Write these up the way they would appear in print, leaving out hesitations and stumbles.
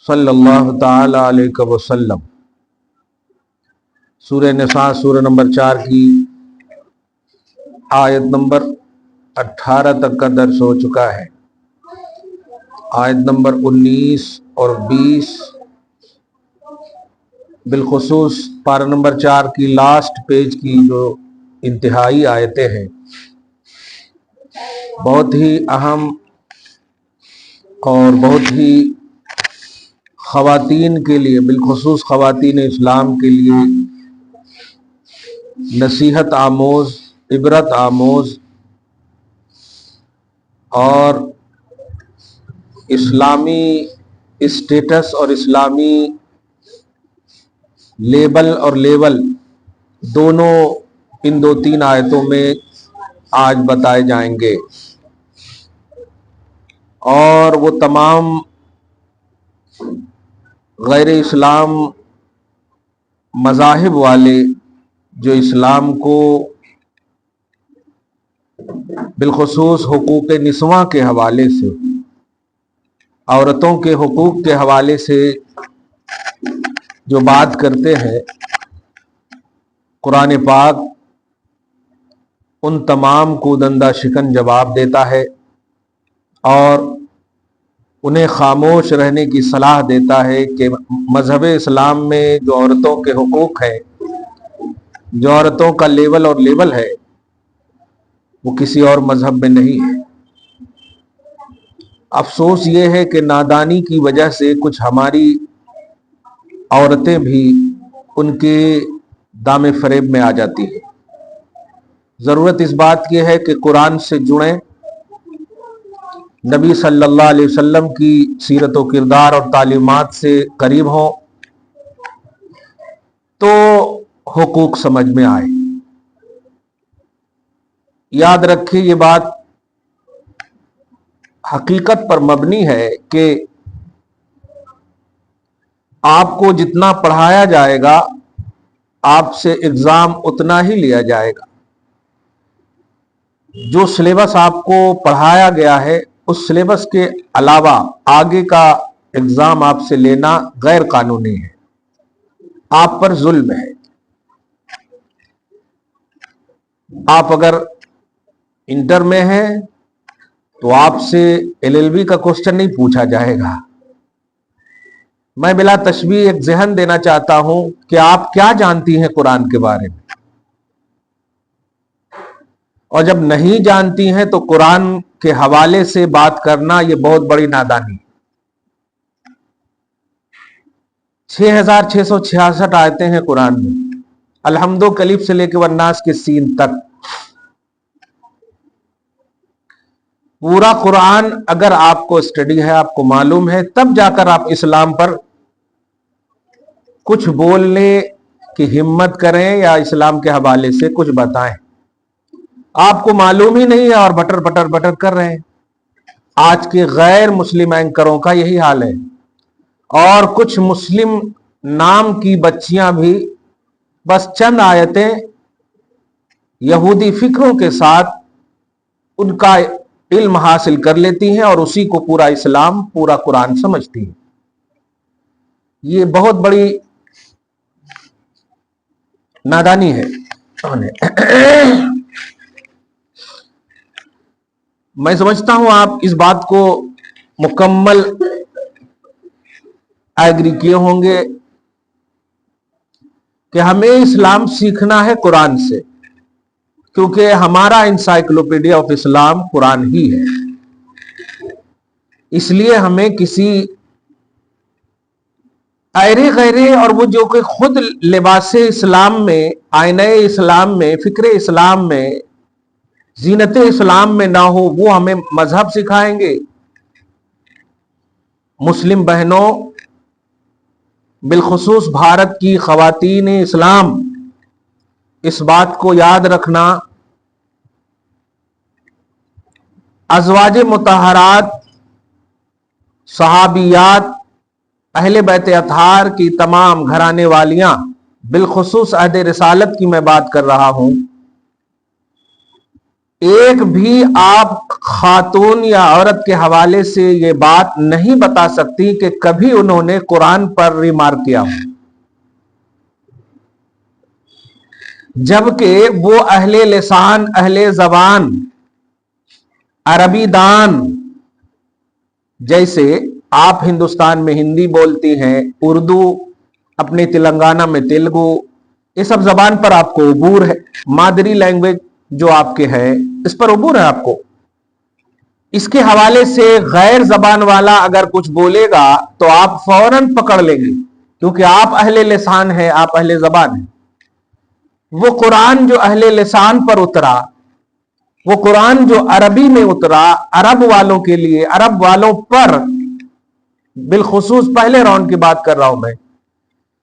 صلی اللہ تعالی علیہ وسلم۔ سورہ نساء سورہ نمبر 4 کی آیت نمبر 18 تک کا درس ہو چکا ہے۔ آیت نمبر 19 اور 20 بالخصوص پارہ نمبر 4 کی لاسٹ پیج کی جو انتہائی آیتیں ہیں، بہت ہی اہم اور بہت ہی خواتین کے لیے، بالخصوص خواتین اسلام کے لیے نصیحت آموز، عبرت آموز اور اسلامی اسٹیٹس اور اسلامی لیول دونوں ان 2-3 آیتوں میں آج بتائے جائیں گے، اور وہ تمام غیر اسلام مذاہب والے جو اسلام کو بالخصوص حقوق نسواں کے حوالے سے، عورتوں کے حقوق کے حوالے سے جو بات کرتے ہیں، قرآن پاک ان تمام کو دندہ شکن جواب دیتا ہے اور انہیں خاموش رہنے کی صلاح دیتا ہے کہ مذہب اسلام میں جو عورتوں کے حقوق ہیں، جو عورتوں کا لیول ہے، وہ کسی اور مذہب میں نہیں ہے۔ افسوس یہ ہے کہ نادانی کی وجہ سے کچھ ہماری عورتیں بھی ان کے دام فریب میں آ جاتی ہیں۔ ضرورت اس بات کی ہے کہ قرآن سے جڑیں، نبی صلی اللہ علیہ وسلم کی سیرت و کردار اور تعلیمات سے قریب ہوں تو حقوق سمجھ میں آئے۔ یاد رکھیں، یہ بات حقیقت پر مبنی ہے کہ آپ کو جتنا پڑھایا جائے گا، آپ سے ایگزام اتنا ہی لیا جائے گا۔ جو سلیبس آپ کو پڑھایا گیا ہے، اس سلیبس کے علاوہ آگے کا ایگزام آپ سے لینا غیر قانونی ہے، آپ پر ظلم ہے۔ آپ اگر انٹر میں ہیں تو آپ سے LLB کا کوسچن نہیں پوچھا جائے گا۔ میں بلا تشبیہ ایک ذہن دینا چاہتا ہوں کہ آپ کیا جانتی ہیں قرآن کے بارے میں، اور جب نہیں جانتی ہیں تو قرآن کے حوالے سے بات کرنا یہ بہت بڑی نادانی۔ 6666 آیتیں ہیں قرآن میں، الحمد و کلیف سے لے کے والناس کے سین تک۔ پورا قرآن اگر آپ کو اسٹڈی ہے، آپ کو معلوم ہے، تب جا کر آپ اسلام پر کچھ بولنے کی ہمت کریں یا اسلام کے حوالے سے کچھ بتائیں۔ آپ کو معلوم ہی نہیں ہے اور بٹر کر رہے ہیں۔ آج کے غیر مسلم اینکروں کا یہی حال ہے، اور کچھ مسلم نام کی بچیاں بھی بس چند آیتیں یہودی فکروں کے ساتھ ان کا علم حاصل کر لیتی ہیں اور اسی کو پورا اسلام، پورا قرآن سمجھتی ہیں۔ یہ بہت بڑی نادانی ہے۔ میں سمجھتا ہوں آپ اس بات کو مکمل ایگری کیے ہوں گے کہ ہمیں اسلام سیکھنا ہے قرآن سے، کیونکہ ہمارا انسائکلوپیڈیا آف اسلام قرآن ہی ہے۔ اس لیے ہمیں کسی ایرے غیرے اور وہ جو کہ خود لباس اسلام میں، آئینہ اسلام میں، فکر اسلام میں، زینت اسلام میں نہ ہو، وہ ہمیں مذہب سکھائیں گے۔ مسلم بہنوں، بالخصوص بھارت کی خواتین اسلام، اس بات کو یاد رکھنا، ازواج مطہرات، صحابیات، اہل بیت اطہار کی تمام گھرانے والیاں، بالخصوص عہد رسالت کی میں بات کر رہا ہوں، ایک بھی آپ خاتون یا عورت کے حوالے سے یہ بات نہیں بتا سکتی کہ کبھی انہوں نے قرآن پر ریمارک کیا ہو، جبکہ وہ اہل لسان، اہل زبان، عربی دان، جیسے آپ ہندوستان میں ہندی بولتی ہیں، اردو، اپنے تلنگانہ میں تیلگو، یہ سب زبان پر آپ کو عبور ہے، مادری لینگویج جو آپ کے ہے اس پر عبور ہے آپ کو. اس کے حوالے سے غیر زبان والا اگر کچھ بولے گا تو آپ فوراً پکڑ لیں گے، کیونکہ آپ اہل لسان ہیں، آپ اہل زبان ہیں. وہ قرآن جو اہل لسان پر اترا، وہ قرآن جو عربی میں اترا، عرب والوں کے لیے، عرب والوں پر بالخصوص، پہلے راؤنڈ کی بات کر رہا ہوں میں.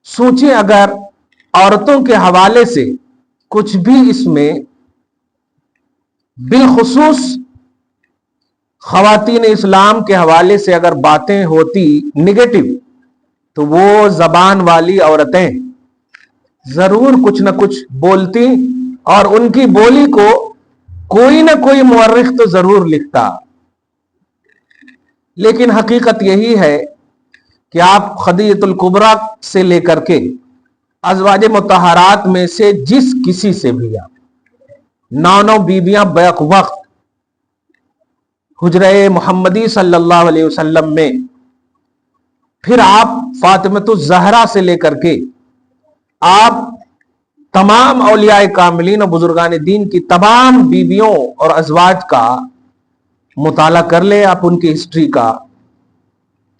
سوچیں اگر عورتوں کے حوالے سے کچھ بھی اس میں بالخصوص خواتین اسلام کے حوالے سے اگر باتیں ہوتی نگیٹو، تو وہ زبان والی عورتیں ضرور کچھ نہ کچھ بولتی، اور ان کی بولی کو کوئی نہ کوئی مورخ تو ضرور لکھتا. لیکن حقیقت یہی ہے کہ آپ خدیجۃ الکبریٰ سے لے کر کے ازواج مطہرات میں سے جس کسی سے بھی آپ 9 بیویاں بیک وقت حجرہ محمدی صلی اللہ علیہ وسلم میں، پھر آپ فاطمۃ الزہرا سے لے کر کے آپ تمام اولیاء کاملین اور بزرگان دین کی تمام بیویوں اور ازواج کا مطالعہ کر لیں آپ ان کی ہسٹری کا،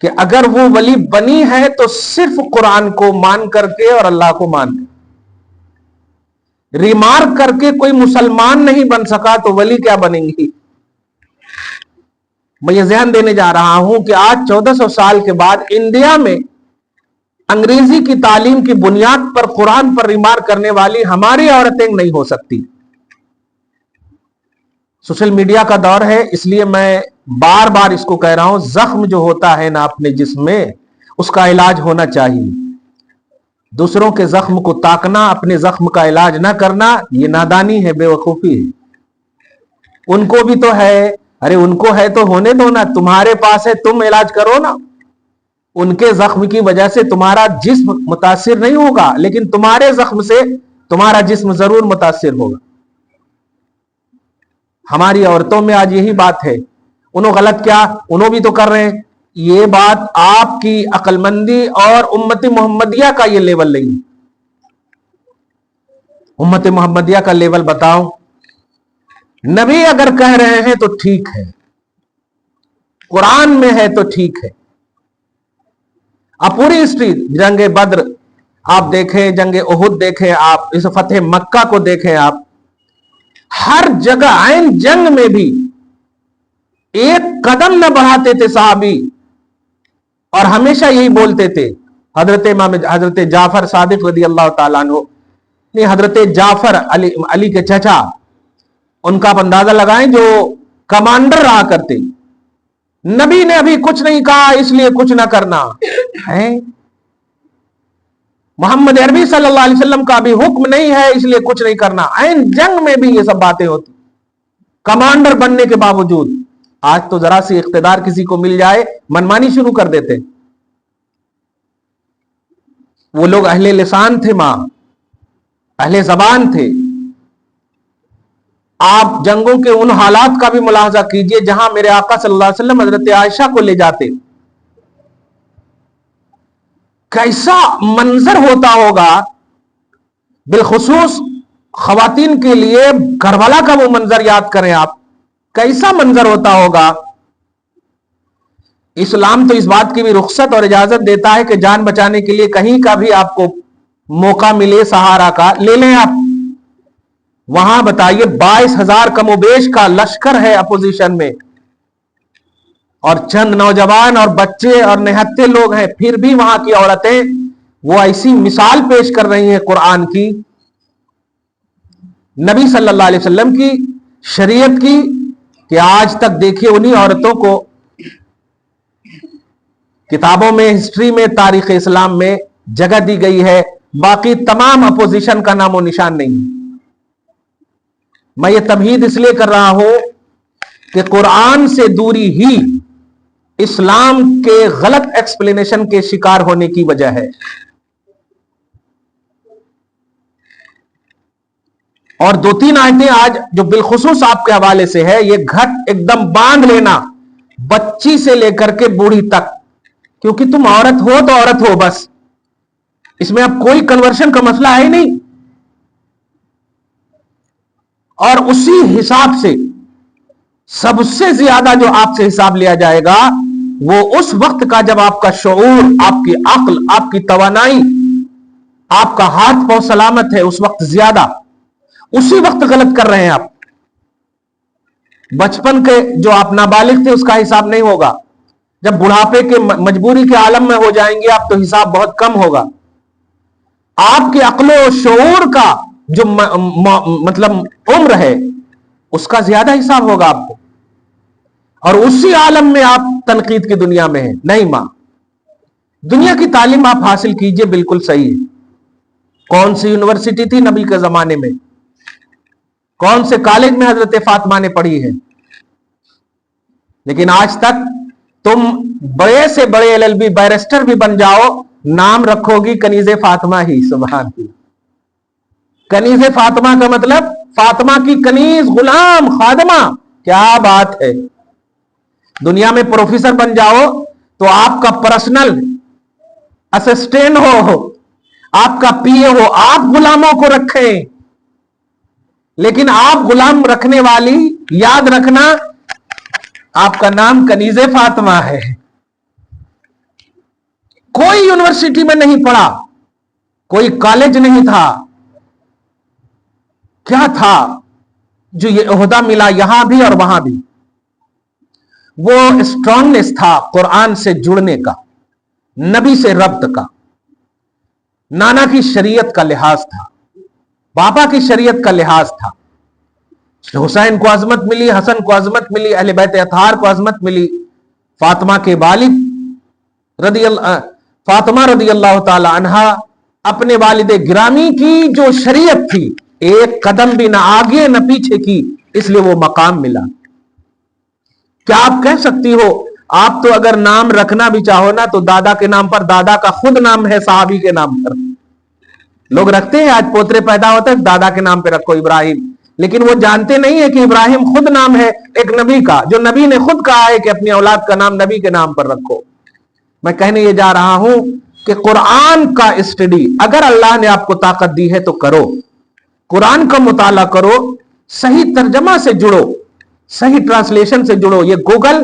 کہ اگر وہ ولی بنی ہے تو صرف قرآن کو مان کر کے اور اللہ کو مان کر. ریمارک کر کے کوئی مسلمان نہیں بن سکا تو ولی کیا بنیں گی؟ میں یہ ذہن دینے جا رہا ہوں کہ آج 1400 سال کے بعد انڈیا میں انگریزی کی تعلیم کی بنیاد پر قرآن پر ریمارک کرنے والی ہماری عورتیں نہیں ہو سکتی. سوشل میڈیا کا دور ہے، اس لیے میں بار بار اس کو کہہ رہا ہوں، زخم جو ہوتا ہے نا اپنے جسم میں، اس کا علاج ہونا چاہیے. دوسروں کے زخم کو تاکنا، اپنے زخم کا علاج نہ کرنا، یہ نادانی ہے، بے وقوفی ہے. ان کو بھی تو ہے، ارے ان کو ہے تو ہونے دو نا، تمہارے پاس ہے تم علاج کرو نا. ان کے زخم کی وجہ سے تمہارا جسم متاثر نہیں ہوگا، لیکن تمہارے زخم سے تمہارا جسم ضرور متاثر ہوگا. ہماری عورتوں میں آج یہی بات ہے. انہوں غلط کیا، انہوں بھی تو کر رہے ہیں. یہ بات آپ کی عقل مندی اور امت محمدیہ کا یہ لیول نہیں. امت محمدیہ کا لیول بتاؤ. نبی اگر کہہ رہے ہیں تو ٹھیک ہے، قرآن میں ہے تو ٹھیک ہے. آپ پوری ہسٹری، جنگ بدر آپ دیکھیں، جنگ احد دیکھیں، آپ اس فتح مکہ کو دیکھیں، آپ ہر جگہ عین جنگ میں بھی ایک قدم نہ بڑھاتے تھے صحابی، اور ہمیشہ یہی بولتے تھے. حضرت جعفر صادق رضی اللہ تعالیٰ عنہ، نہیں حضرت جعفر علی کے چچا، ان کا آپ اندازہ لگائیں، جو کمانڈر رہا کرتے. نبی نے ابھی کچھ نہیں کہا اس لیے کچھ نہ کرنا ہے. محمد عربی صلی اللہ علیہ وسلم کا ابھی حکم نہیں ہے اس لیے کچھ نہیں کرنا. عین جنگ میں بھی یہ سب باتیں ہوتی، کمانڈر بننے کے باوجود. آج تو ذرا سی اقتدار کسی کو مل جائے منمانی شروع کر دیتے. وہ لوگ اہل لسان تھے، ماں اہل زبان تھے. آپ جنگوں کے ان حالات کا بھی ملاحظہ کیجئے جہاں میرے آقا صلی اللہ علیہ وسلم حضرت عائشہ کو لے جاتے. کیسا منظر ہوتا ہوگا، بالخصوص خواتین کے لیے کربلا کا وہ منظر یاد کریں آپ، کیسا منظر ہوتا ہوگا. اسلام تو اس بات کی بھی رخصت اور اجازت دیتا ہے کہ جان بچانے کے لیے کہیں کا بھی آپ کو موقع ملے سہارا کا، لے لیں آپ. وہاں بتائیے 22,000 کم و بیش کا لشکر ہے اپوزیشن میں، اور چند نوجوان اور بچے اور نہتے لوگ ہیں، پھر بھی وہاں کی عورتیں وہ ایسی مثال پیش کر رہی ہیں قرآن کی، نبی صلی اللہ علیہ وسلم کی شریعت کی، کہ آج تک دیکھیے انہی عورتوں کو کتابوں میں، ہسٹری میں، تاریخ اسلام میں جگہ دی گئی ہے. باقی تمام اپوزیشن کا نام و نشان نہیں. میں یہ تمہید اس لیے کر رہا ہوں کہ قرآن سے دوری ہی اسلام کے غلط ایکسپلینیشن کے شکار ہونے کی وجہ ہے. اور 2-3 آیتیں آج جو بالخصوص آپ کے حوالے سے ہے، یہ گھٹ ایک دم باندھ لینا، بچی سے لے کر کے بوڑھی تک، کیونکہ تم عورت ہو تو عورت ہو بس، اس میں اب کوئی کنورشن کا مسئلہ ہے ہی نہیں. اور اسی حساب سے سب سے زیادہ جو آپ سے حساب لیا جائے گا وہ اس وقت کا جب آپ کا شعور، آپ کی عقل، آپ کی توانائی، آپ کا ہاتھ پاؤں سلامت ہے، اس وقت زیادہ، اسی وقت غلط کر رہے ہیں آپ. بچپن کے جو آپ نابالغ تھے اس کا حساب نہیں ہوگا، جب بڑھاپے کے مجبوری کے عالم میں ہو جائیں گے آپ تو حساب بہت کم ہوگا. آپ کے عقل و شعور کا جو مطلب عمر ہے اس کا زیادہ حساب ہوگا آپ کو، اور اسی عالم میں آپ تنقید کی دنیا میں ہیں. نہیں ماں، دنیا کی تعلیم آپ حاصل کیجئے، بالکل صحیح ہے. کون سی یونیورسٹی تھی نبی کے زمانے میں؟ کون سے کالج میں حضرت فاطمہ نے پڑھی ہے؟ لیکن آج تک تم بڑے سے بڑے LLB بیرسٹر بھی بن جاؤ، نام رکھو گی کنیز فاطمہ ہی. سبحان اللہ. کنیز فاطمہ کا مطلب فاطمہ کی کنیز، غلام، خادمہ. کیا بات ہے. دنیا میں پروفیسر بن جاؤ تو آپ کا پرسنل اسسٹنٹ ہو، آپ کا PA ہو، آپ غلاموں کو رکھیں. لیکن آپ غلام رکھنے والی، یاد رکھنا آپ کا نام کنیز فاطمہ ہے. کوئی یونیورسٹی میں نہیں پڑھا، کوئی کالج نہیں تھا. کیا تھا جو یہ عہدہ ملا یہاں بھی اور وہاں بھی؟ وہ اسٹرانگنس تھا قرآن سے جڑنے کا، نبی سے ربط کا. نانا کی شریعت کا لحاظ تھا، پاپا کی شریعت کا لحاظ تھا. حسین کو عظمت ملی، حسن کو عظمت ملی، اہل بیت اطہار کو عظمت ملی. فاطمہ کے والد فاطمہ رضی اللہ تعالی عنہا، اپنے والد گرامی کی جو شریعت تھی ایک قدم بھی نہ آگے نہ پیچھے کی، اس لیے وہ مقام ملا. کیا آپ کہہ سکتی ہو آپ تو اگر نام رکھنا بھی چاہو نا تو دادا کے نام پر، دادا کا خود نام ہے صحابی کے نام پر. لوگ رکھتے ہیں، آج پوترے پیدا ہوتے ہیں دادا کے نام پہ رکھو ابراہیم، لیکن وہ جانتے نہیں ہے کہ ابراہیم خود نام ہے ایک نبی کا، جو نبی نے خود کہا ہے کہ اپنی اولاد کا نام نبی کے نام پر رکھو. میں کہنے یہ جا رہا ہوں کہ قرآن کا اسٹڈی اگر اللہ نے آپ کو طاقت دی ہے تو کرو. قرآن کا مطالعہ کرو، صحیح ترجمہ سے جڑو، صحیح ٹرانسلیشن سے جڑو. یہ گوگل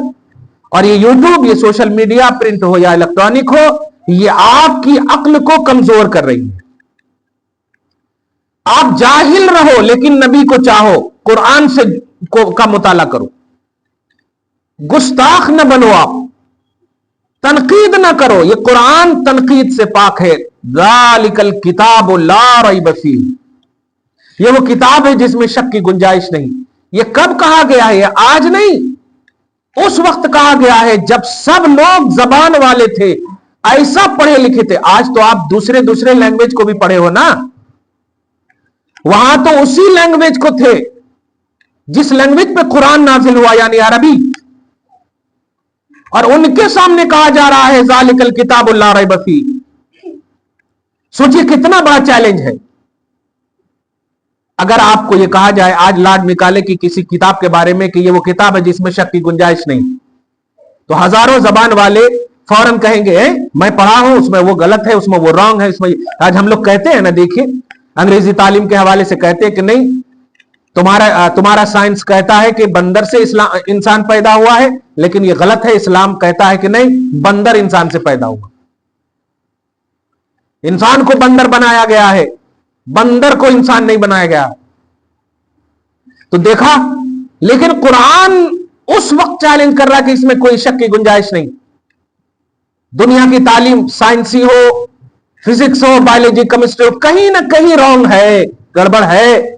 اور یہ یوٹیوب، یہ سوشل میڈیا، پرنٹ ہو یا الیکٹرانک ہو، یہ آپ کی عقل کو کمزور کر رہی ہے. آپ جاہل رہو لیکن نبی کو چاہو، قرآن سے کا مطالعہ کرو. گستاخ نہ بنو، آپ تنقید نہ کرو. یہ قرآن تنقید سے پاک ہے. ذالک الکتاب لا ریب فیہ، یہ وہ کتاب ہے جس میں شک کی گنجائش نہیں. یہ کب کہا گیا ہے؟ آج نہیں، اس وقت کہا گیا ہے جب سب لوگ زبان والے تھے، ایسا پڑھے لکھے تھے. آج تو آپ دوسرے لینگویج کو بھی پڑھے ہو نا، وہاں تو اسی لینگویج کو تھے جس لینگویج پہ قرآن نازل ہوا، یعنی عربی، اور ان کے سامنے کہا جا رہا ہے ذالک الکتاب لا ریب فیہ. سوچئے کتنا بڑا چیلنج ہے. اگر آپ کو یہ کہا جائے آج لارڈ مکالے کی کسی کتاب کے بارے میں کہ یہ وہ کتاب ہے جس میں شک کی گنجائش نہیں، تو ہزاروں زبان والے فوراً کہیں گے میں پڑھا ہوں، اس میں وہ غلط ہے، اس میں وہ رانگ ہے، اس میں. آج ہم لوگ کہتے ہیں نا، دیکھیے انگریزی تعلیم کے حوالے سے کہتے ہیں کہ نہیں، تمہارا سائنس کہتا ہے کہ بندر سے انسان پیدا ہوا ہے، لیکن یہ غلط ہے. اسلام کہتا ہے کہ نہیں، بندر انسان سے پیدا ہوا. انسان کو بندر بنایا گیا ہے، بندر کو انسان نہیں بنایا گیا. تو دیکھا، لیکن قرآن اس وقت چیلنج کر رہا کہ اس میں کوئی شک کی گنجائش نہیں. دنیا کی تعلیم سائنسی ہو، فزکس ہو، بایولوجی، کیمسٹری ہو، کہیں نہ کہیں رانگ ہے، گڑبڑ ہے.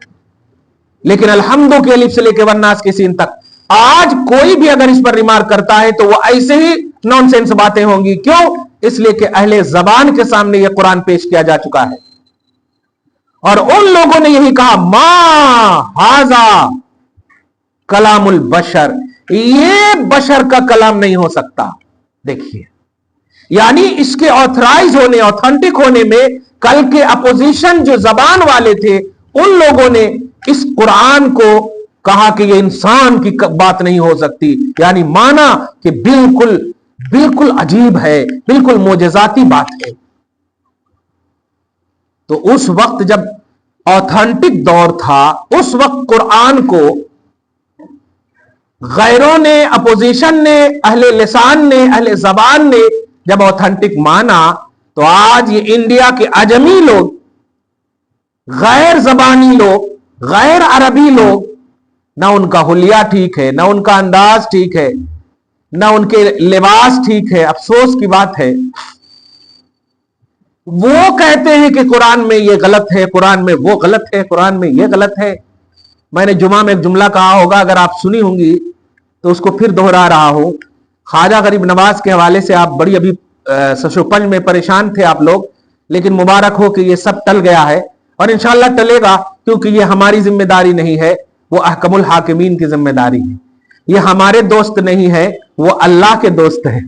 لیکن الحمد کے الف سے لے کے والناس کے سین تک آج کوئی بھی اگر اس پر ریمارک کرتا ہے تو وہ ایسے ہی نان سینس باتیں ہوں گی. کیوں؟ اس لیے کہ اہل زبان کے سامنے یہ قرآن پیش کیا جا چکا ہے. اور उन लोगों ने यही कहा मा हाजा कलामुल बशर, ये बशर का कलाम नहीं हो सकता। देखिए, यानी इसके ऑथराइज होने, ऑथेंटिक होने में कल के अपोजिशन जो जबान वाले थे उन लोगों ने इस कुरान को कहा कि ये इंसान की बात नहीं हो सकती, यानी माना कि बिल्कुल बिल्कुल अजीब है, बिल्कुल मोजज़ाती बात है। तो उस वक्त जब ऑथेंटिक दौर था, उस वक्त कुरान को गैरों ने, अपोजिशन ने, अहले लिसान ने, अहले जबान ने जब ऑथेंटिक माना, तो आज ये इंडिया के अजमी लोग, गैर जबानी लोग, गैर अरबी लोग, ना उनका हुलिया ठीक है, ना उनका अंदाज ठीक है, ना उनके लिबास ठीक है। अफसोस की बात है, वो कहते हैं कि कुरान में ये गलत है, कुरान में वो गलत है, कुरान में ये गलत है। मैंने जुमा में एक जुमला कहा होगा, अगर आप सुनी होंगी तो उसको फिर दोहरा रहा हूं। ख्वाजा गरीब नवाज के हवाले से आप बड़ी अभी सशोपंज में परेशान थे आप लोग, लेकिन मुबारक हो कि ये सब टल गया है और इंशाअल्लाह टलेगा, क्योंकि ये हमारी जिम्मेदारी नहीं है, वो अहकमुल हाकिमीन की जिम्मेदारी है। ये हमारे दोस्त नहीं है, वो अल्लाह के दोस्त हैं।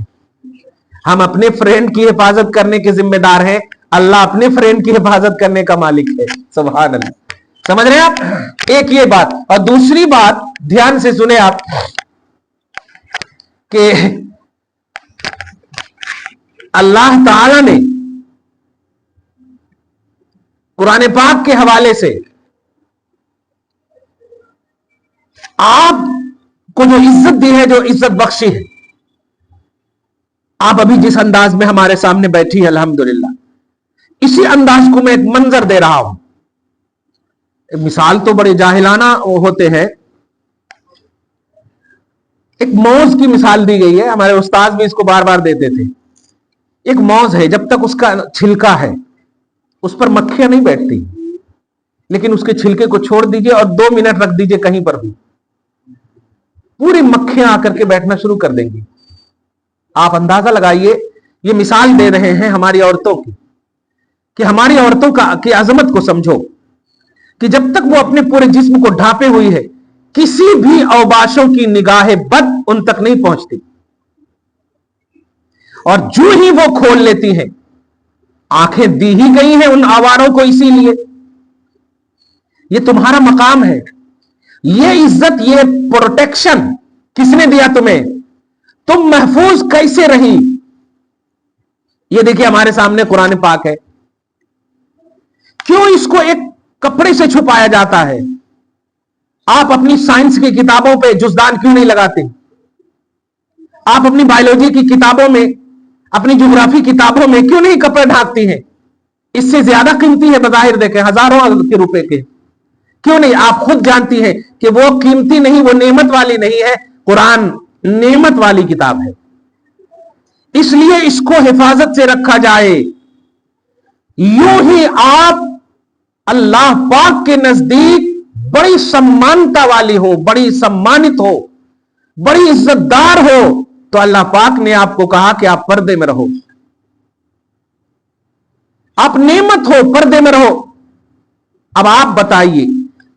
हम अपने फ्रेंड की हिफाजत करने के जिम्मेदार हैं, अल्लाह अपने फ्रेंड की हिफाजत करने का मालिक है। सुभान अल्लाह। समझ रहे हैं आप? एक ये बात, और दूसरी बात ध्यान से सुने आप कि अल्लाह ताला ने कुरान पाक के हवाले से आपको जो इज्जत दी है, जो इज्जत बख्शी है, आप अभी जिस अंदाज में हमारे सामने बैठी है अल्हम्दुलिल्लाह, इसी अंदाज को मैं एक मंजर दे रहा हूं। मिसाल तो बड़े जाहिलाना होते हैं, एक मौज की मिसाल दी गई है, हमारे उस्ताद भी इसको बार बार देते थे। एक मौज है, जब तक उसका छिलका है उस पर मक्खियां नहीं बैठती, लेकिन उसके छिलके को छोड़ दीजिए और 2 मिनट रख दीजिए कहीं पर भी, पूरी मक्खियां आकर के बैठना शुरू कर देंगी। आप अंदाजा लगाइए, ये मिसाल दे रहे हैं हमारी औरतों की, कि हमारी औरतों की अजमत को समझो, कि जब तक वो अपने पूरे जिस्म को ढांपे हुई है, किसी भी औबाशों की निगाहें बद उन तक नहीं पहुंचती, और जो ही वो खोल लेती हैं, आंखें दी ही गई हैं उन आवारों को, इसीलिए ये तुम्हारा मकाम है, ये इज्जत, ये प्रोटेक्शन किसने दिया तुम्हें, तुम महफूज कैसे रही। ये देखिए हमारे सामने कुरान पाक है, क्यों इसको एक कपड़े से छुपाया जाता है। आप अपनी साइंस की किताबों पे जुज़दान क्यों नहीं लगाते? आप अपनी बायोलॉजी की किताबों में, अपनी ज्योग्राफी किताबों में क्यों नहीं कपड़े ढांकती हैं? इससे ज्यादा कीमती है बज़ाहिर देखें, हजारों के रुपए के, क्यों नहीं? आप खुद जानती हैं कि वो कीमती नहीं, वो नेमत वाली नहीं है। कुरान नेमत वाली किताब है, इसलिए इसको हिफाजत से रखा जाए। यूं ही आप अल्लाह पाक के नजदीक बड़ी सम्मानता वाली हो, बड़ी सम्मानित हो, बड़ी इज्जतदार हो, तो अल्लाह पाक ने आपको कहा कि आप पर्दे में रहो, आप नेमत हो, पर्दे में रहो। अब आप बताइए,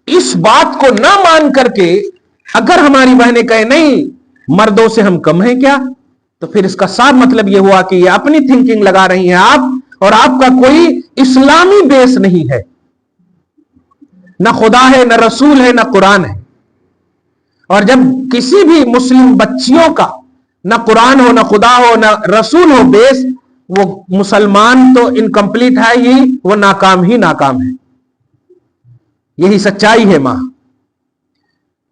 इस बात को ना मान करके अगर हमारी बहनें कहे नहीं मर्दों से हम कम हैं क्या, तो फिर इसका साफ मतलब यह हुआ कि ये अपनी थिंकिंग लगा रही हैं आप, और आपका कोई इस्लामी बेस नहीं है, ना खुदा है, ना रसूल है, ना कुरान है। और जब किसी भी मुस्लिम बच्चियों का ना कुरान हो, ना खुदा हो, ना रसूल हो बेस, वो मुसलमान तो इनकम्प्लीट है ही, वो नाकाम ही नाकाम है। यही सच्चाई है मां।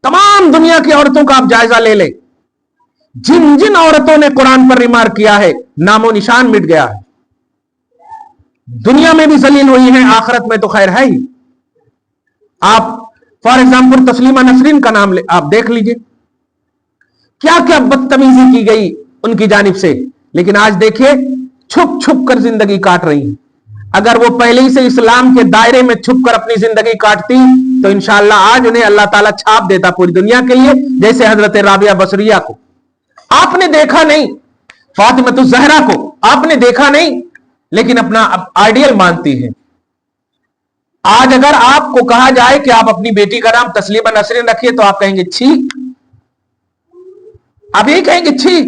तमाम दुनिया की औरतों का आप जायजा ले लें, जिन जिन औरतों ने कुरान पर रिमार्क किया है, नामो निशान मिट गया है। दुनिया में भी जलील हुई है, आखिरत में तो खैर है ही। आप फॉर एग्जाम्पल तस्लीमा नसरीन का नाम आप देख लीजिए, क्या क्या बदतमीजी की गई उनकी जानिब से, लेकिन आज देखिए छुप छुप कर जिंदगी काट रही हैं। अगर वो पहले ही से इस्लाम के दायरे में छुप कर अपनी जिंदगी काटती तो इंशाअल्लाह आज उन्हें अल्लाह ताला छाप देता पूरी दुनिया के लिए, जैसे हजरत राबिया बसरिया को आपने देखा नहीं, फातिमा ज़हरा को आपने देखा नहीं, लेकिन अपना आइडियल मानती है। आज अगर आपको कहा जाए कि आप अपनी बेटी का नाम तस्लीमा नसरीन रखिए तो आप कहेंगे छी, आप यही कहेंगे छी।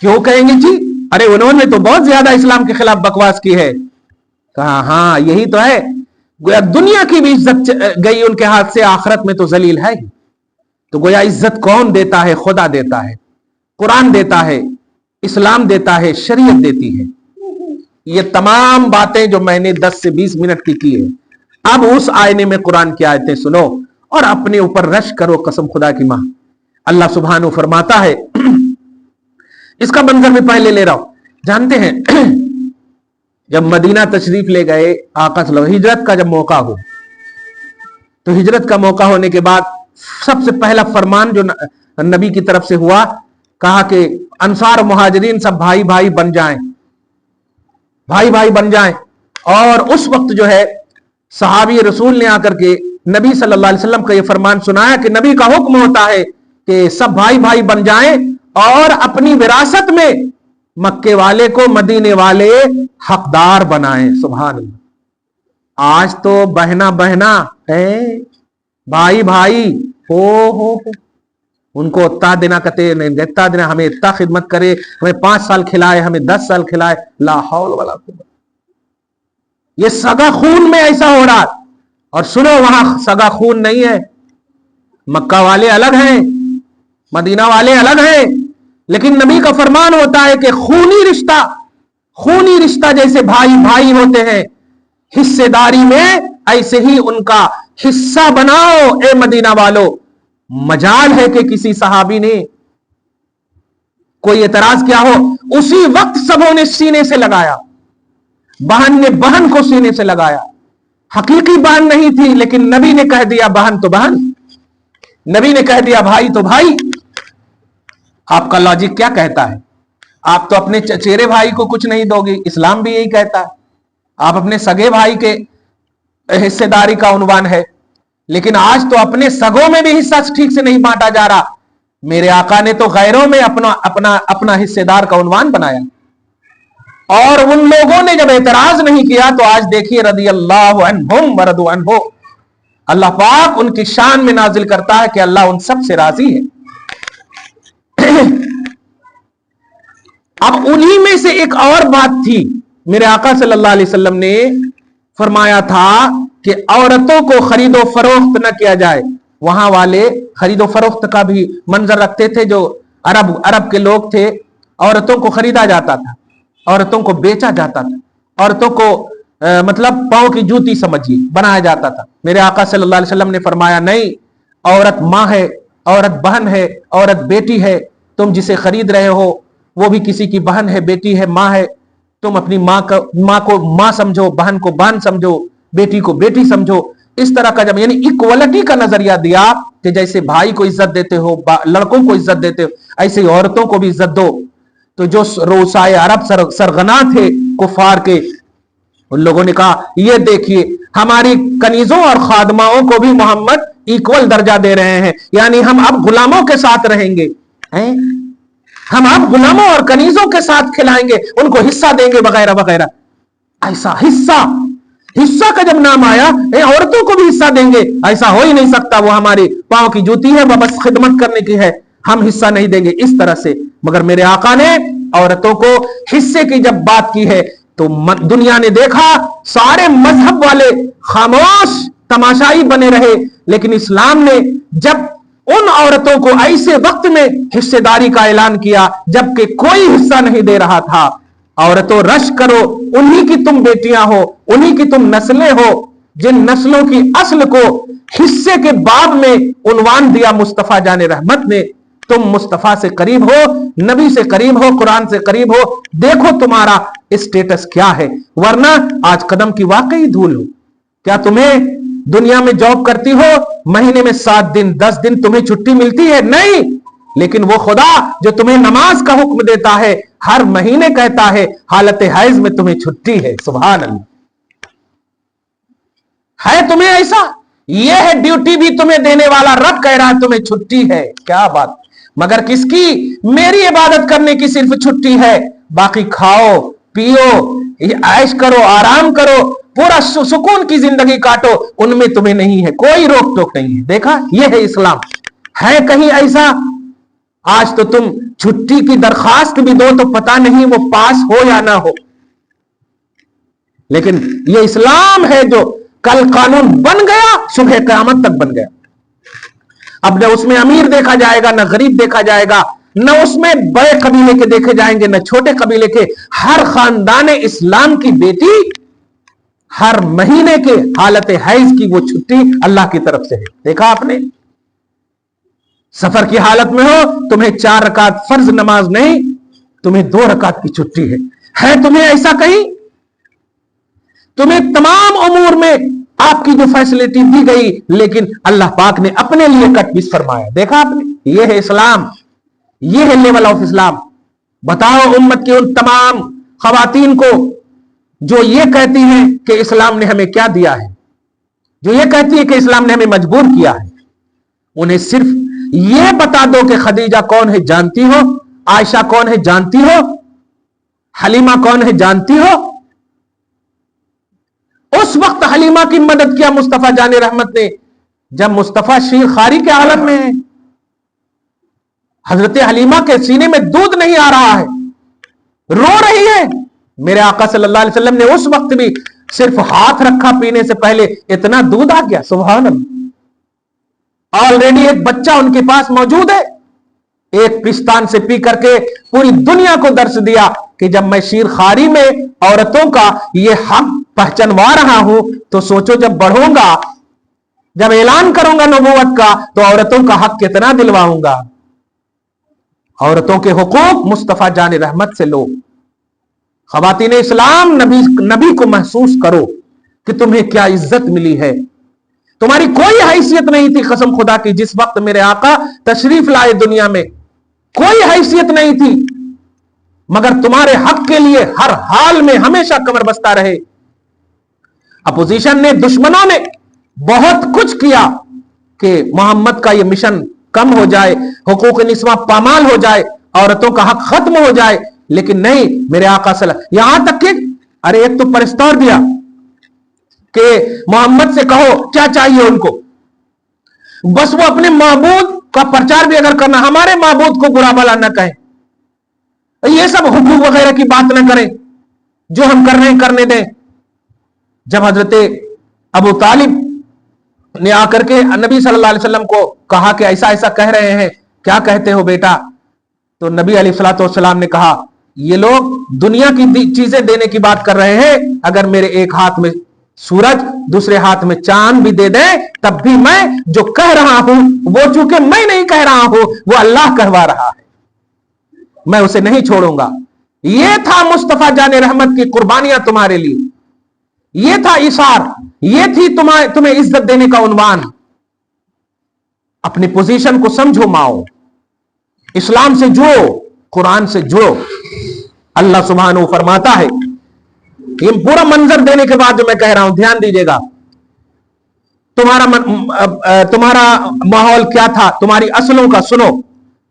क्यों कहेंगे छी? अरे उन्होंने तो बहुत ज्यादा इस्लाम के खिलाफ बकवास की है। कहा हाँ यही तो है, गोया दुनिया की भी इज्जत गई उनके हाथ से, आखिरत में तो जलील है। तो गोया इज्जत कौन देता है? खुदा देता है, कुरान देता है, इस्लाम देता है, शरीयत देती है। ये तमाम बातें जो मैंने 10 से 20 मिनट की है, अब उस आईने में कुरान की आयतें सुनो और अपने ऊपर रश करो, कसम खुदा की मां। अल्लाह सुब्हानहू फरमाता है, इसका मंजर में पहले ले रहा हूं। जानते हैं जब मदीना तशरीफ ले गए आका सल्लल्लाहु अलैहि वसल्लम, हिजरत का जब मौका हो, तो हिजरत का मौका होने के बाद सबसे पहला फरमान जो नबी की तरफ से हुआ, कहा कि अंसार मुहाजिरीन सब भाई भाई बन जाएं, भाई भाई बन जाएं। और उस वक्त जो है सहाबी रसूल ने आकर के नबी सल्लल्लाहु अलैहि वसल्लम का यह फरमान सुनाया कि नबी का हुक्म होता है कि सब भाई भाई बन जाएं और अपनी विरासत में मक्के वाले को मदीने वाले हकदार बनाएं। सुभान अल्लाह। आज तो बहना बहना है, भाई भाई हो उनको इतना देना कहते नहीं, इतना देना, हमें इतना खिदमत करे, हमें 5 साल खिलाए, हमें 10 साल खिलाए। ला हौल वला कुव्वत। ये सगा खून में ऐसा हो रहा। और सुनो वहां सगा खून नहीं है, मक्का वाले अलग हैं, मदीना वाले अलग हैं, लेकिन नबी का फरमान होता है कि खूनी रिश्ता जैसे भाई भाई होते हैं, हिस्सेदारी में ऐसे ही उनका हिस्सा बनाओ ए मदीना वालों। मजाल है कि किसी सहाबी ने कोई एतराज किया हो, उसी वक्त सबों ने सीने से लगाया, बहन ने बहन को सीने से लगाया। हकीकी बहन नहीं थी, लेकिन नबी ने कह दिया बहन तो बहन, नबी ने कह दिया भाई तो भाई। आपका लॉजिक क्या कहता है? आप तो अपने चचेरे भाई को कुछ नहीं दोगे, इस्लाम भी यही कहता है। आप अपने सगे भाई के हिस्सेदारी का उन्वान है, लेकिन आज तो अपने सगों में भी हिस्सा ठीक से नहीं बांटा जा रहा। मेरे आका ने तो गैरों में अपना हिस्सेदार का उन्वान बनाया, और उन लोगों ने जब एतराज नहीं किया तो आज देखिए रदी अल्लाह अन्हुम व रदू अन्हु, अल्लाह पाक उनकी शान में नाजिल करता है कि अल्लाह उन सब से राजी है। अब उन्हीं में से एक और बात थी, मेरे आका सल्लल्लाहु अलैहि वसल्लम ने फरमाया था कि औरतों को खरीदो फरोख्त न किया जाए। वहां वाले खरीदो फरोख्त का भी मंजर रखते थे, जो अरब के लोग थे। औरतों को खरीदा जाता था, औरतों को बेचा जाता था, औरतों को मतलब पांव की जूती समझिए बनाया जाता था। मेरे आका सल्लल्लाहु अलैहि वसल्लम ने फरमाया नहीं, औरत माँ है, औरत बहन है, औरत बेटी है। तुम जिसे खरीद रहे हो वो भी किसी की बहन है, बेटी है, माँ है। तुम अपनी माँ को माँ समझो, बहन को बहन समझो, बेटी को बेटी समझो। इस तरह का जब यानी इक्वलिटी का नजरिया दिया कि जैसे भाई को इज्जत देते हो, लड़कों को इज्जत देते हो, ऐसे औरतों को भी इज्जत दो। तो जो रोसाए अरब सरगना थे कुफार के, उन लोगों ने कहा ये देखिए हमारी कनीजों और खादमाओं को भी मोहम्मद इक्वल दर्जा दे रहे हैं, यानी हम अब गुलामों के साथ रहेंगे, हम अब गुलामों और कनीजों के साथ खिलाएंगे, उनको हिस्सा देंगे वगैरह वगैरह। ऐसा हिस्सा का जब नाम आया, औरतों को भी हिस्सा देंगे, ऐसा हो ही नहीं सकता। वो हमारी पांव की जूती है, वह बस खिदमत करने की है, हम हिस्सा नहीं देंगे इस तरह से। मगर मेरे आका ने औरतों को हिस्से की जब बात की है तो दुनिया ने देखा सारे मजहब वाले खामोश तमाशाई बने रहे, लेकिन इस्लाम ने जब उन औरतों को ऐसे वक्त में हिस्सेदारी का ऐलान किया जबकि कोई हिस्सा नहीं दे रहा था, औरतों रश करो, उन्हीं की तुम बेटियां हो, उन्हीं की तुम नस्लें हो, जिन नस्लों की असल को हिस्से के बाद में उन्वान दिया मुस्तफा जाने रहमत ने। तुम मुस्तफा से करीब हो, नबी से करीब हो, कुरान से करीब हो, देखो तुम्हारा स्टेटस क्या है, वरना आज कदम की वाकई धूल हो। क्या तुम्हें दुनिया में जॉब करती हो, महीने में 7 दिन 10 दिन तुम्हें छुट्टी मिलती है? नहीं, लेकिन वो खुदा जो तुम्हें नमाज का हुक्म देता है, हर महीने कहता है हालत हैज में तुम्हें छुट्टी है। सुभान अल्लाह। है तुम्हें ऐसा, यह है ड्यूटी भी तुम्हें देने वाला रब कह रहा है तुम्हें छुट्टी है। क्या बात। मगर किसकी? मेरी इबादत करने की सिर्फ छुट्टी है, बाकी खाओ पियो, ऐश करो, आराम करो, पूरा सुकून की जिंदगी काटो, उनमें तुम्हें नहीं है, कोई रोक टोक नहीं है। देखा, यह है इस्लाम। है कहीं ऐसा? आज तो तुम छुट्टी की दरखास्त भी दो तो पता नहीं वो पास हो या ना हो। लेकिन ये इस्लाम है जो कल कानून बन गया, सुबह क़यामत तक बन गया। अब न उसमें अमीर देखा जाएगा, न गरीब देखा जाएगा, न उसमें बड़े कबीले के देखे जाएंगे, न छोटे कबीले के। हर खानदान इस्लाम की बेटी हर महीने के हालत हैज की वो छुट्टी अल्लाह की तरफ से है। देखा आपने? सफर की हालत में हो, तुम्हें 4 रकात फर्ज नमाज नहीं, तुम्हें 2 रकात की छुट्टी है तुम्हें ऐसा कहीं? तुम्हें तमाम उमूर में आपकी जो फैसिलिटी दी गई, लेकिन अल्लाह पाक ने अपने लिए कटपीस फरमाया। देखा आपने? यह है इस्लाम, यह है लेवल ऑफ इस्लाम। बताओ उम्मत की उन तमाम खवातीन को जो ये कहती हैं कि इस्लाम ने हमें क्या दिया है, जो ये कहती है कि इस्लाम ने हमें मजबूर किया है, उन्हें सिर्फ ये बता दो कि खदीजा कौन है जानती हो, आयशा कौन है जानती हो, हलीमा कौन है जानती हो? उस वक्त हलीमा की मदद किया मुस्तफा जाने रहमत ने जब मुस्तफा शीर खारी के आलम में है। हजरत हलीमा के सीने में दूध नहीं आ रहा है, रो रही है। मेरे आका सल्लल्लाहु अलैहि वसल्लम ने उस वक्त भी सिर्फ हाथ रखा पीने से पहले, इतना दूध आ गया। सुभान अल्लाह। ऑलरेडी एक बच्चा उनके पास मौजूद है। एक पिस्तान से पी करके पूरी दुनिया को दर्श दिया कि जब मैं शीर खारी में औरतों का ये हक पहचानवा रहा हूं, तो सोचो जब बढ़ूंगा, जब ऐलान करूंगा नबूवत का, तो औरतों का हक कितना दिलवाऊंगा। औरतों के हुकूक मुस्तफा जाने रहमत से लो। खवातीन इस्लाम, नबी को महसूस करो कि तुम्हें क्या इज्जत मिली है। तुम्हारी कोई हैसियत नहीं थी कसम खुदा की। जिस वक्त मेरे आका तशरीफ लाए दुनिया में, कोई हैसियत नहीं थी, मगर तुम्हारे हक के लिए हर हाल में हमेशा कमर बस्ता रहे। अपोजिशन ने, दुश्मनों ने बहुत कुछ किया कि मोहम्मद का यह मिशन कम हो जाए, हुकूक निस्वा पामाल हो जाए, औरतों का हक खत्म हो जाए। लेकिन नहीं, मेरे आका सल्लल्लाहु, यहां तक कि अरे एक तो प्रस्ताव दिया कि मोहम्मद से कहो क्या चाहिए उनको, बस वो अपने महबूद का प्रचार भी अगर करना, हमारे महबूद को बुरा भला न कहें, ये सब हुकूक वगैरह की बात न करें, जो हम कर रहे हैं करने दें। जब हजरत अबू तालिब ने आकर के नबी सल्लल्लाहु अलैहि वसल्लम को कहा कि ऐसा ऐसा कह रहे हैं, क्या कहते हो बेटा, तो नबी अलैहिस्सलाम ने कहा ये लोग दुनिया की चीजें देने की बात कर रहे हैं, अगर मेरे एक हाथ में सूरज दूसरे हाथ में चांद भी दे दें तब भी मैं जो कह रहा हूं वो चूंकि मैं नहीं कह रहा हूं, वो अल्लाह कहवा रहा है, मैं उसे नहीं छोड़ूंगा। ये था मुस्तफा जाने रहमत की कुर्बानियां तुम्हारे लिए, ये था इशार, ये थी तुम्हें इज्जत देने का उन्वान। अपनी पोजीशन को समझो माओ, इस्लाम से जुड़ो, कुरान से जुड़ो। अल्लाह सुब्हानहू फरमाता है, ये पूरा मंजर देने के बाद जो मैं कह रहा हूं ध्यान दीजिएगा, तुम्हारा माहौल क्या था, तुम्हारी असलों का सुनो।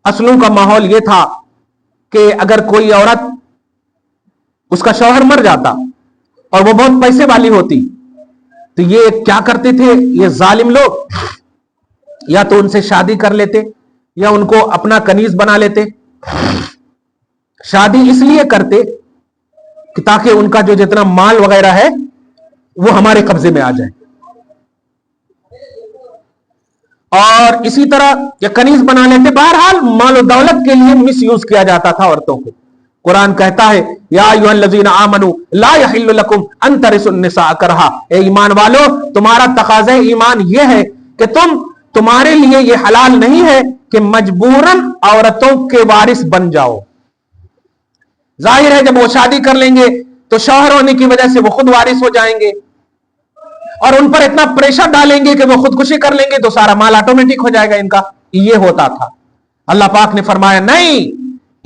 असलों का माहौल यह था कि अगर कोई औरत, उसका शौहर मर जाता और वो बहुत पैसे वाली होती, तो ये क्या करते थे ये जालिम लोग, या तो उनसे शादी कर लेते या उनको अपना कनीज बना लेते। शादी इसलिए करते कि ताकि उनका जो जितना माल वगैरह है वो हमारे कब्जे में आ जाए, और इसी तरह ये कनीज बना लेते। बहरहाल माल और दौलत के लिए मिस यूज किया जाता था औरतों को। कुरान कहता है, या अय्युहल्लज़ीना आमनू ला यहिल्लु लकुम अन तरिसुन निसा करहा, ए ईमान वालो, तुम्हारा तकाज़ा ईमान यह है कि तुम्हारे लिए यह हलाल नहीं है कि मजबूरन औरतों के वारिस बन जाओ। जाहिर है जब वो शादी कर लेंगे तो शौहर होने की वजह से वो खुद वारिस हो जाएंगे, और उन पर इतना प्रेशर डालेंगे कि वो खुदकुशी कर लेंगे तो सारा माल ऑटोमेटिक हो जाएगा इनका। ये होता था। अल्लाह पाक ने फरमाया नहीं,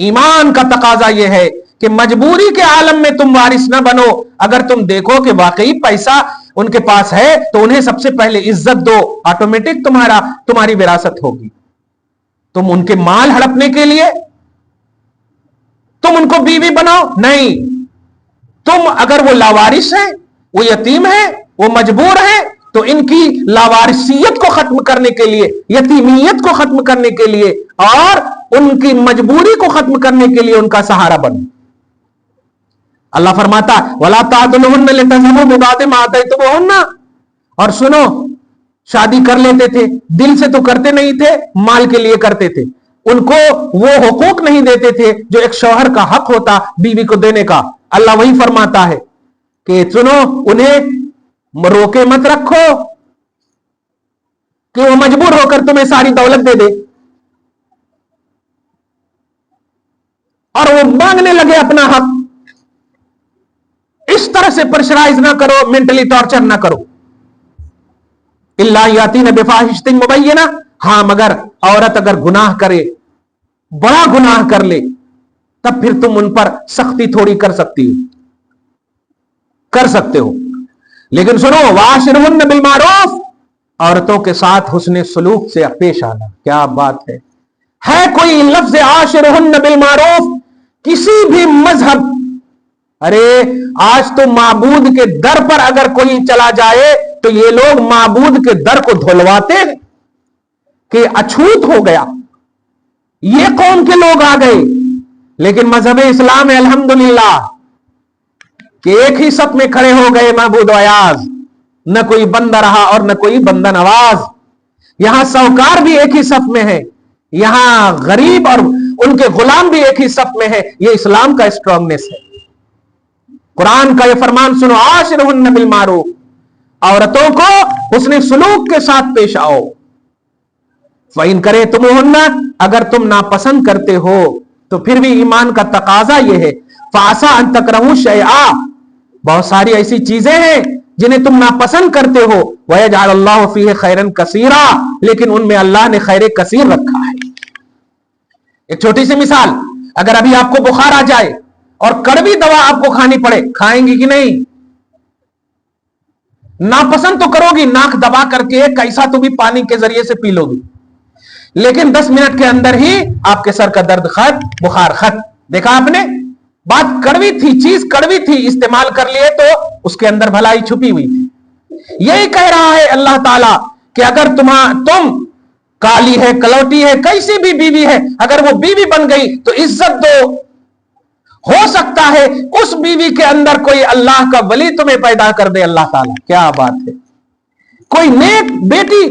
ईमान का तकाजा यह है कि मजबूरी के आलम में तुम वारिस ना बनो। अगर तुम देखो कि वाकई पैसा उनके पास है तो उन्हें सबसे पहले इज्जत दो, ऑटोमेटिक तुम्हारी विरासत होगी। तुम उनके माल हड़पने के लिए तुम उनको बीवी बनाओ, नहीं, तुम अगर वो लावारिस है, वो यतीम है, वो मजबूर है, तो इनकी लावारिसियत को खत्म करने के लिए, यतीमियत को खत्म करने के लिए और उनकी मजबूरी को खत्म करने के लिए उनका सहारा बनो। अल्लाह फरमाता वला तादुलुहुन्ना लितज़हबू बिबादि मा आतैतुमुहुन्ना, और सुनो, शादी कर लेते थे, दिल से तो करते नहीं थे, माल के लिए करते थे, उनको वो हुकूक नहीं देते थे जो एक शौहर का हक होता बीवी को देने का। अल्लाह वही फरमाता है कि सुनो, उन्हें रोके मत रखो कि वो मजबूर होकर तुम्हें सारी दौलत दे दे और वो मांगने लगे अपना हक। इस तरह से प्रेशराइज ना करो, मेंटली टॉर्चर ना करो। इल्ला यातीना बिफाहिशतिन मुबय्यना, हां मगर औरत अगर गुनाह करे, बड़ा गुनाह कर ले, तब फिर तुम उन पर सख्ती थोड़ी कर सकते हो। लेकिन सुनो, वाशिरुहुन्ना बिल मारूफ, औरतों के साथ हुस्ने सलूक से पेश आना। क्या बात है कोई लफ्ज आशिरुहुन्ना बिल मारूफ किसी भी मजहब, अरे आज तो माबूद के दर पर अगर कोई चला जाए तो ये लोग माबूद के दर को धुलवाते हैं कि अछूत हो गया, ये कौम के लोग आ गए। लेकिन मजहब इस्लाम है अल्हम्दुलिल्लाह कि एक ही सफ में खड़े हो गए महबूद अयाज, न कोई बंदा रहा और न कोई बंदा नवाज। यहां साहूकार भी एक ही सफ में है, यहां गरीब और उनके गुलाम भी एक ही सफ में है। ये इस्लाम का स्ट्रांगनेस है। कुरान का ये फरमान सुनो, आशिरुहुन्ना बिल मारूफ, औरतों को हुस्ने सुलूक के साथ पेश आओ। फ़इन करे तुमुहुन्ना, अगर तुम नापसंद करते हो तो फिर भी ईमान का तकाजा यह है, फासा अन तकरहू शैआ, बहुत सारी ऐसी चीजें हैं जिन्हें तुम नापसंद करते हो, वयजअल अल्लाहु फीहि खैरन कसीरा, लेकिन उनमें अल्लाह ने खैर कसीर रखा है। एक छोटी सी मिसाल, अगर अभी आपको बुखार आ जाए और कड़वी दवा आपको खानी पड़े, खाएंगी कि नहीं? नापसंद तो करोगी, नाक दबा करके कैसा तो भी पानी के जरिए से पी लोगी, लेकिन 10 मिनट के अंदर ही आपके सर का दर्द खत्म, बुखार खत्म। देखा आपने, बात कड़वी थी, चीज कड़वी थी, इस्तेमाल कर लिए तो उसके अंदर भलाई छुपी हुई थी। यही कह रहा है अल्लाह ताला कि अगर तुम काली है, कलौटी है, कैसी भी बीवी है, अगर वो बीवी बन गई तो इज्जत दो। हो सकता है उस बीवी के अंदर कोई अल्लाह का वली तुम्हें पैदा कर दे अल्लाह ताला। क्या बात है, कोई नेक बेटी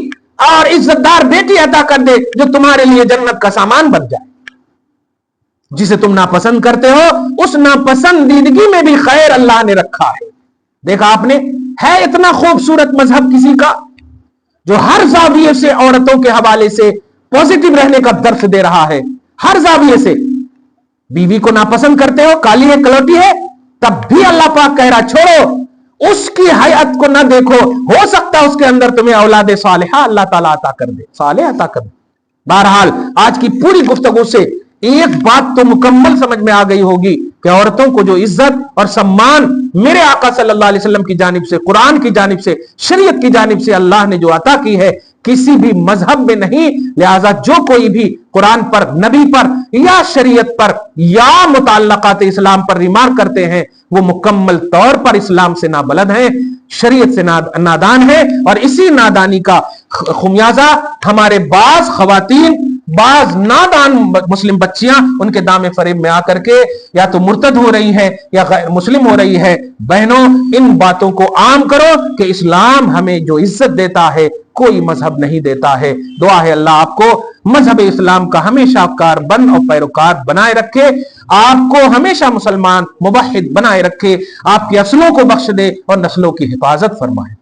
और इज्जतदार बेटी अता कर दे जो तुम्हारे लिए जन्नत का सामान बन जाए। जिसे तुम नापसंद करते हो उस नापसंदीदगी में भी खैर अल्लाह ने रखा है। देखा आपने, है इतना खूबसूरत मजहब किसी का जो हर जाविये से औरतों के हवाले से पॉजिटिव रहने का दर्श दे रहा है। हर जाविये से बीवी को नापसंद करते हो, काली है, कलौटी है, तब भी अल्लाह पाक कह रहा छोड़ो, उसकी हयात को ना देखो, हो सकता है उसके अंदर तुम्हें औलादे सालिहा अल्लाह ताला अता कर दे, सालेह अता कर दे। बहरहाल आज की पूरी गुफ्तगू से एक बात तो मुकम्मल समझ में आ गई होगी कि औरतों को जो इज्जत और सम्मान मेरे आका सल्लल्लाहु अलैहि वसल्लम की जानिब से, कुरान की जानिब से, शरीयत की जानिब से अल्लाह ने जो अता की है, किसी भी मजहब में नहीं। लिहाजा जो कोई भी कुरान पर, नबी पर या शरीयत पर या मुताल्लकात इस्लाम पर रिमार्क करते हैं, वो मुकम्मल तौर पर इस्लाम से नाबलद हैं, शरीयत से नादान है। और इसी नादानी का खुमियाजा हमारे बाज खवातीन, बाज नादान मुस्लिम बच्चियां उनके दामे फरेब में आकर के या तो मुर्तद हो रही हैं या गैर मुस्लिम हो रही है। बहनों, इन बातों को आम करो कि इस्लाम हमें जो इज्जत देता है कोई मजहब नहीं देता है। दुआ है अल्लाह आपको मजहब इस्लाम का हमेशा कारबंद और पैरोकार बनाए रखे, आपको हमेशा मुसलमान मुवहिद बनाए रखे, आपकी अस्लों को बख्श दे और नस्लों की हिफाजत फरमाए।